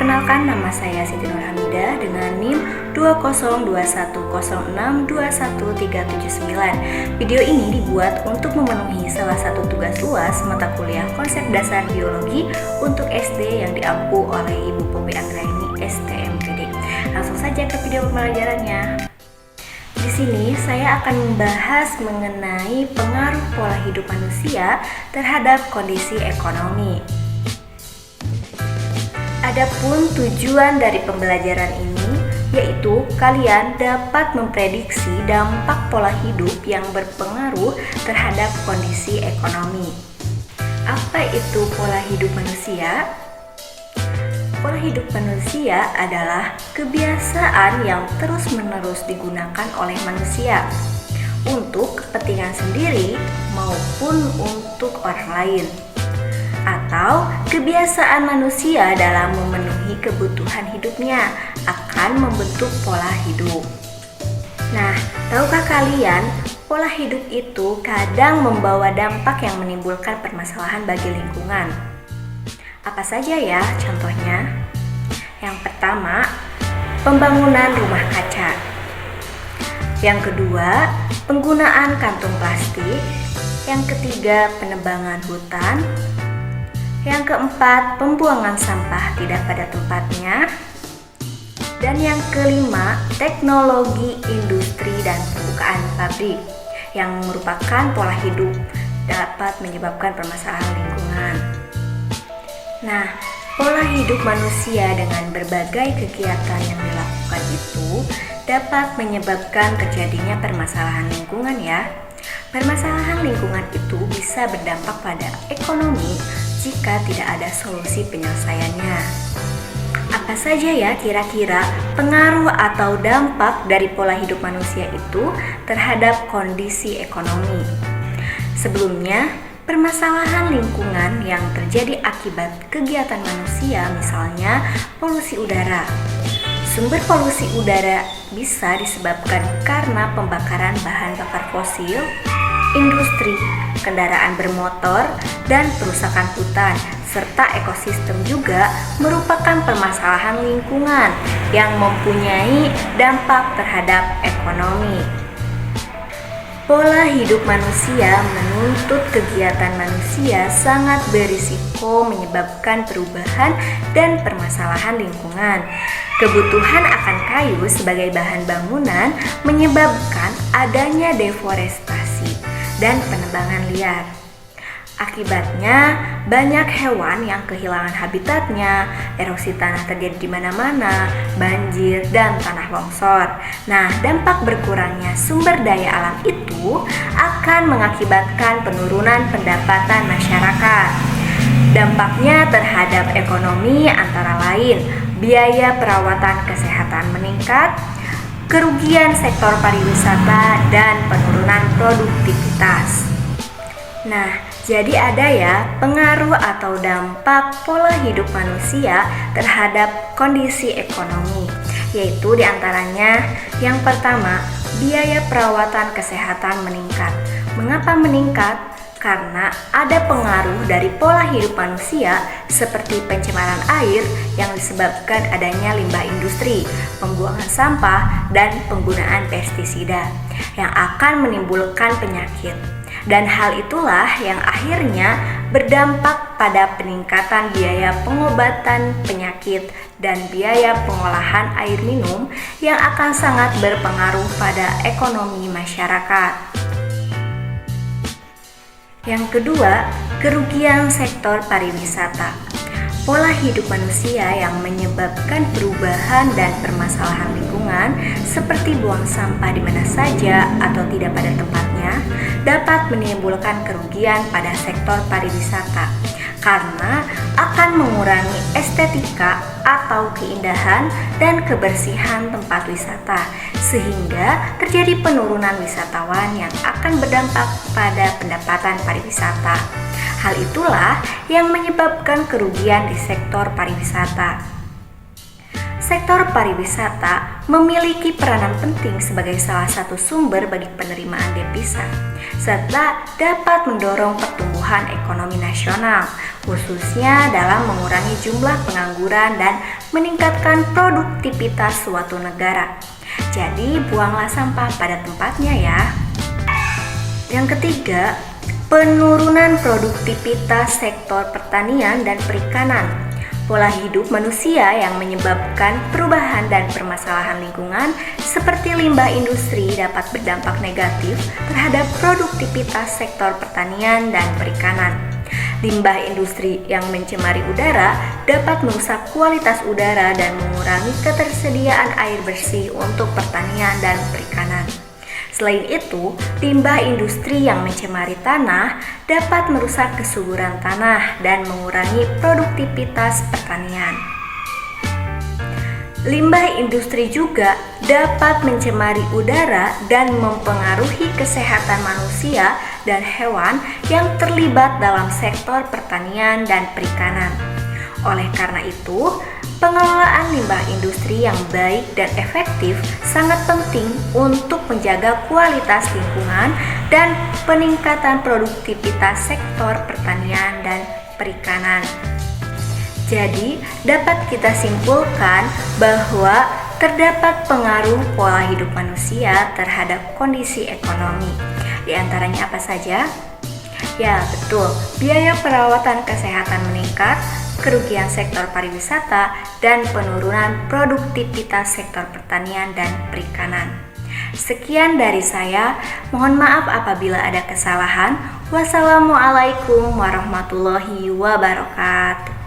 Perkenalkan, nama saya Siti Nurhamidah dengan NIM 2021062121379. Video ini dibuat untuk memenuhi salah satu tugas UAS mata kuliah konsep dasar biologi untuk SD yang diampu oleh Ibu Poppy Anggraini STMPD. Langsung saja ke video pembelajarannya. Di sini saya akan membahas mengenai pengaruh pola hidup manusia terhadap kondisi ekonomi. Adapun tujuan dari pembelajaran ini yaitu kalian dapat memprediksi dampak pola hidup yang berpengaruh terhadap kondisi ekonomi. Apa itu pola hidup manusia? Pola hidup manusia adalah kebiasaan yang terus-menerus digunakan oleh manusia untuk kepentingan sendiri maupun untuk orang lain, atau kebiasaan manusia dalam memenuhi kebutuhan hidupnya akan membentuk pola hidup. Nah, tahukah kalian, pola hidup itu kadang membawa dampak yang menimbulkan permasalahan bagi lingkungan. Apa saja ya contohnya? Yang pertama, pembangunan rumah kaca. Yang kedua, penggunaan kantung plastik. Yang ketiga, penebangan hutan. Yang keempat, pembuangan sampah tidak pada tempatnya. Dan yang kelima, teknologi industri dan pembukaan pabrik yang merupakan pola hidup dapat menyebabkan permasalahan lingkungan. Nah, pola hidup manusia dengan berbagai kegiatan yang dilakukan itu dapat menyebabkan terjadinya permasalahan lingkungan ya. Permasalahan lingkungan itu bisa berdampak pada ekonomi jika tidak ada solusi penyelesaiannya. Apa saja ya kira-kira pengaruh atau dampak dari pola hidup manusia itu terhadap kondisi ekonomi? Sebelumnya, permasalahan lingkungan yang terjadi akibat kegiatan manusia, misalnya polusi udara. Sumber polusi udara bisa disebabkan karena pembakaran bahan bakar fosil, industri, kendaraan bermotor, dan perusakan hutan, serta ekosistem juga merupakan permasalahan lingkungan yang mempunyai dampak terhadap ekonomi. Pola hidup manusia menuntut kegiatan manusia sangat berisiko menyebabkan perubahan dan permasalahan lingkungan. Kebutuhan akan kayu sebagai bahan bangunan menyebabkan adanya deforestasi dan penebangan liar. Akibatnya, banyak hewan yang kehilangan habitatnya, erosi tanah terjadi di mana-mana, banjir, dan tanah longsor. Nah, dampak berkurangnya sumber daya alam itu akan mengakibatkan penurunan pendapatan masyarakat. Dampaknya terhadap ekonomi antara lain, biaya perawatan kesehatan meningkat, kerugian sektor pariwisata, dan penurunan produktivitas. Nah, jadi ada ya pengaruh atau dampak pola hidup manusia terhadap kondisi ekonomi, yaitu diantaranya yang pertama, biaya perawatan kesehatan meningkat. Mengapa meningkat? Karena ada pengaruh dari pola hidup manusia seperti pencemaran air yang disebabkan adanya limbah industri, pembuangan sampah, dan penggunaan pestisida yang akan menimbulkan penyakit. Dan hal itulah yang akhirnya berdampak pada peningkatan biaya pengobatan penyakit dan biaya pengolahan air minum yang akan sangat berpengaruh pada ekonomi masyarakat. Yang kedua, kerugian sektor pariwisata. Pola hidup manusia yang menyebabkan perubahan dan permasalahan lingkungan seperti buang sampah di mana saja atau tidak pada tempatnya dapat menimbulkan kerugian pada sektor pariwisata karena akan mengurangi estetika atau keindahan dan kebersihan tempat wisata sehingga terjadi penurunan wisatawan yang akan berdampak pada pendapatan pariwisata. Hal itulah yang menyebabkan kerugian di sektor pariwisata. Sektor pariwisata memiliki peranan penting sebagai salah satu sumber bagi penerimaan devisa, serta dapat mendorong pertumbuhan pertumbuhan ekonomi nasional, khususnya dalam mengurangi jumlah pengangguran dan meningkatkan produktivitas suatu negara. Jadi, buanglah sampah pada tempatnya ya. Yang ketiga, penurunan produktivitas sektor pertanian dan perikanan. Pola hidup manusia yang menyebabkan perubahan dan permasalahan lingkungan seperti limbah industri dapat berdampak negatif terhadap produktivitas sektor pertanian dan perikanan. Limbah industri yang mencemari udara dapat merusak kualitas udara dan mengurangi ketersediaan air bersih untuk pertanian dan perikanan. Selain itu, limbah industri yang mencemari tanah dapat merusak kesuburan tanah dan mengurangi produktivitas pertanian. Limbah industri juga dapat mencemari udara dan mempengaruhi kesehatan manusia dan hewan yang terlibat dalam sektor pertanian dan perikanan. Oleh karena itu, pengelolaan limbah industri yang baik dan efektif sangat penting untuk menjaga kualitas lingkungan dan peningkatan produktivitas sektor pertanian dan perikanan. Jadi, dapat kita simpulkan bahwa terdapat pengaruh pola hidup manusia terhadap kondisi ekonomi. Di antaranya apa saja? Ya, betul. Biaya perawatan kesehatan meningkat, kerugian sektor pariwisata, dan penurunan produktivitas sektor pertanian dan perikanan. Sekian dari saya, mohon maaf apabila ada kesalahan. Wassalamualaikum warahmatullahi wabarakatuh.